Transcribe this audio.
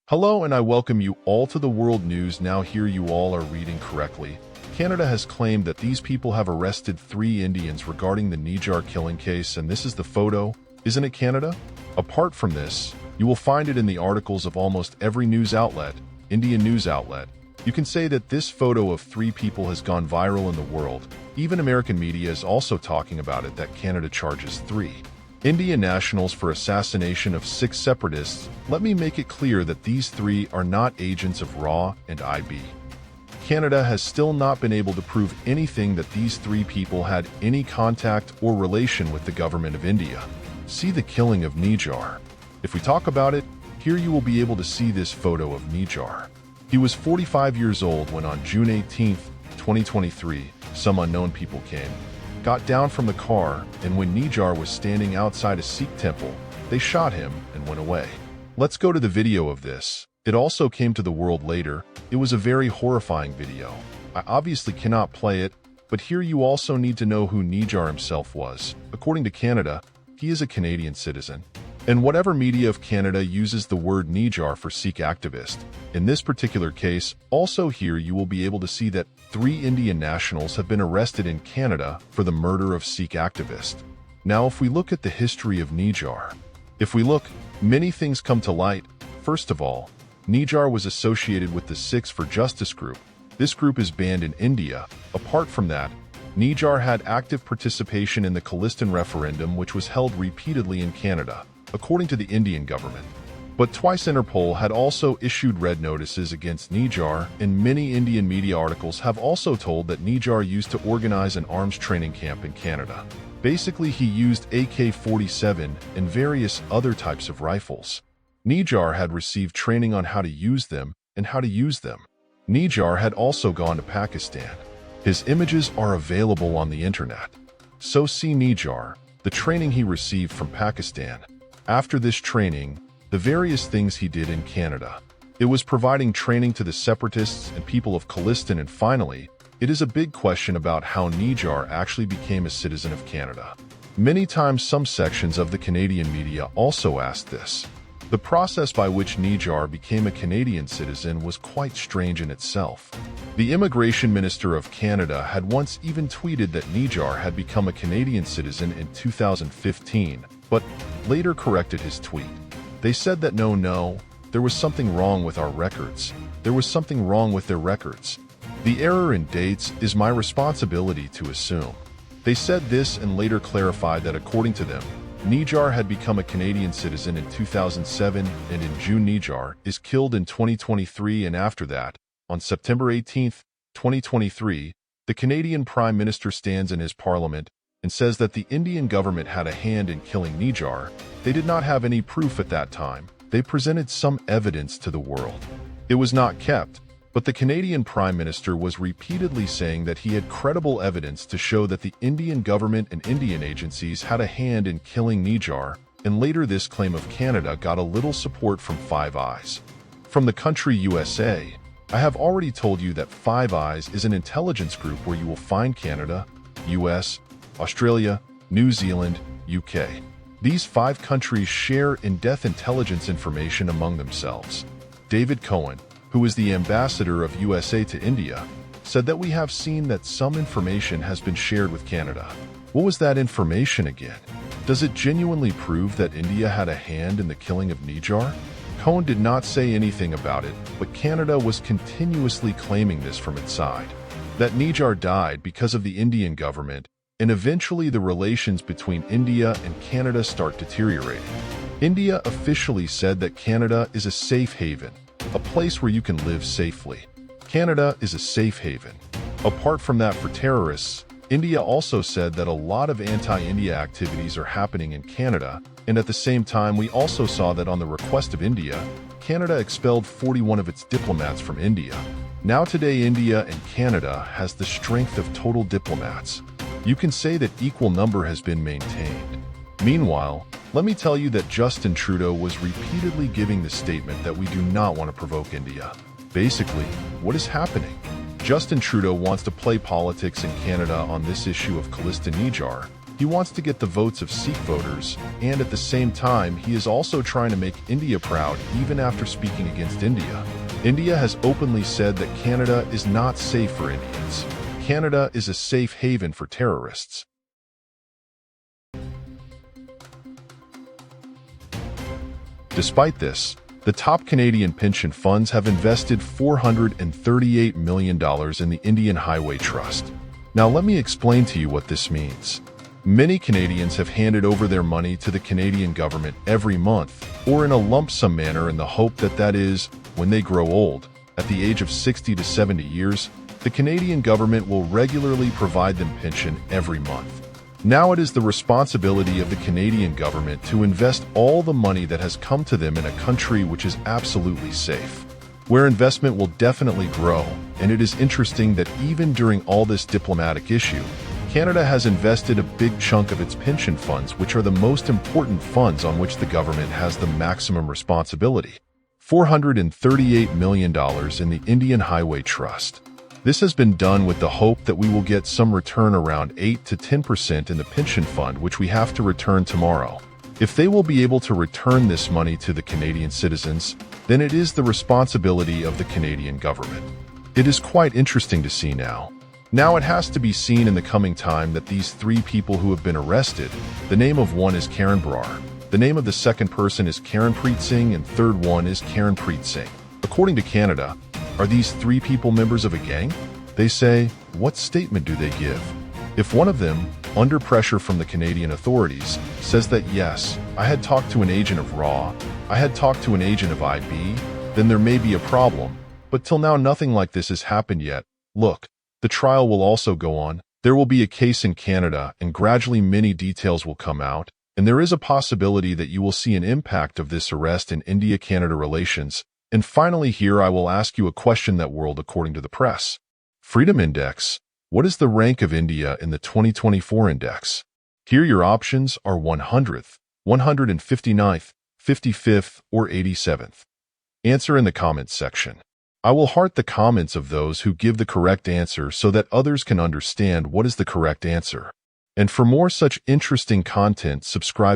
Hello, and I welcome you all to the world news. Now here you all are reading correctly. Canada has claimed that these people have arrested 3 Indians regarding the Nijjar killing case, and this is the photo. Isn't it Canada? Apart from this, you will find it in the articles of almost every news outlet, Indian news outlet. You can say that this photo of 3 people has gone viral in the world. Even American media is also talking about it, that Canada charges 3 Indian nationals for assassination of 6 separatists. Let me make it clear that these 3 are not agents of RAW and IB. Canada has still not been able to prove anything that these 3 people had any contact or relation with the government of India. See the killing of Nijjar. If we talk about it, here you will be able to see this photo of Nijjar. He was 45 years old when on June 18, 2023, some unknown people got down from the car, and when Nijjar was standing outside a Sikh temple, they shot him and went away. Let's go to the video of this. It also came to the world later. It was a very horrifying video. I obviously cannot play it, but here you also need to know who Nijjar himself was. According to Canada, he is a Canadian citizen. And whatever media of Canada uses the word Nijjar for Sikh activist. In this particular case, also here you will be able to see that 3 Indian nationals have been arrested in Canada for the murder of Sikh activist. Now if we look at the history of Nijjar, many things come to light. First of all, Nijjar was associated with the Sikhs for Justice group. This group is banned in India. Apart from that, Nijjar had active participation in the Khalistan referendum, which was held repeatedly in Canada, according to the Indian government. But twice Interpol had also issued red notices against Nijjar, and many Indian media articles have also told that Nijjar used to organize an arms training camp in Canada. Basically, he used AK-47 and various other types of rifles. Nijjar had received training on how to use them and how to use them. Nijjar had also gone to Pakistan. His images are available on the internet. So see Nijjar, the training he received from Pakistan. After this training, the various things he did in Canada. It was providing training to the separatists and people of Khalistan, and finally, it is a big question about how Nijjar actually became a citizen of Canada. Many times some sections of the Canadian media also asked this. The process by which Nijjar became a Canadian citizen was quite strange in itself. The Immigration Minister of Canada had once even tweeted that Nijjar had become a Canadian citizen in 2015, but later corrected his tweet. They said that no, there was something wrong with our records. There was something wrong with their records. The error in dates is my responsibility to assume. They said this and later clarified that according to them, Nijjar had become a Canadian citizen in 2007, and in June Nijjar is killed in 2023, and after that, on September 18, 2023, the Canadian Prime Minister stands in his parliament and says that the Indian government had a hand in killing Nijjar. They did not have any proof at that time. They presented some evidence to the world. It was not kept, but the Canadian Prime Minister was repeatedly saying that he had credible evidence to show that the Indian government and Indian agencies had a hand in killing Nijjar, and later this claim of Canada got a little support from Five Eyes. From the country USA, I have already told you that Five Eyes is an intelligence group where you will find Canada, US, Australia, New Zealand, UK. These 5 countries share in-depth intelligence information among themselves. David Cohen, who is the ambassador of USA to India, said that we have seen that some information has been shared with Canada. What was that information again? Does it genuinely prove that India had a hand in the killing of Nijjar? Cohen did not say anything about it, but Canada was continuously claiming this from its side. That Nijjar died because of the Indian government, and eventually the relations between India and Canada start deteriorating. India officially said that Canada is a safe haven, a place where you can live safely. Canada is a safe haven. Apart from that, for terrorists, India also said that a lot of anti-India activities are happening in Canada, and at the same time we also saw that on the request of India, Canada expelled 41 of its diplomats from India. Now today India and Canada has the strength of total diplomats. You can say that equal number has been maintained. Meanwhile, let me tell you that Justin Trudeau was repeatedly giving the statement that we do not want to provoke India. Basically, what is happening? Justin Trudeau wants to play politics in Canada on this issue of Khalistan Nijjar, He wants to get the votes of Sikh voters, and at the same time, he is also trying to make India proud even after speaking against India. India has openly said that Canada is not safe for Indians. Canada is a safe haven for terrorists. Despite this, the top Canadian pension funds have invested $438 million in the Indian Highway Trust. Now let me explain to you what this means. Many Canadians have handed over their money to the Canadian government every month, or in a lump sum manner in the hope that is, when they grow old, at the age of 60 to 70 years, the Canadian government will regularly provide them pension every month. Now it is the responsibility of the Canadian government to invest all the money that has come to them in a country which is absolutely safe, where investment will definitely grow, and it is interesting that even during all this diplomatic issue, Canada has invested a big chunk of its pension funds, which are the most important funds on which the government has the maximum responsibility. $438 million in the Indian Highway Trust. This has been done with the hope that we will get some return around 8 to 10% in the pension fund, which we have to return tomorrow. If they will be able to return this money to the Canadian citizens, then it is the responsibility of the Canadian government. It is quite interesting to see now. Now it has to be seen in the coming time that these three people who have been arrested, the name of one is Karen Brar, the name of the second person is Karanpreet Singh, and third one is Karanpreet Singh. According to Canada, are these three people members of a gang? They say, what statement do they give? If one of them, under pressure from the Canadian authorities, says that yes, I had talked to an agent of RAW, I had talked to an agent of IB, then there may be a problem, but till now nothing like this has happened yet. Look, the trial will also go on, there will be a case in Canada, and gradually many details will come out, and there is a possibility that you will see an impact of this arrest in India-Canada relations. And finally here I will ask you a question that world according to the press. Freedom Index. What is the rank of India in the 2024 index? Here your options are 100th, 159th, 55th, or 87th. Answer in the comments section. I will heart the comments of those who give the correct answer so that others can understand what is the correct answer. And for more such interesting content, subscribe.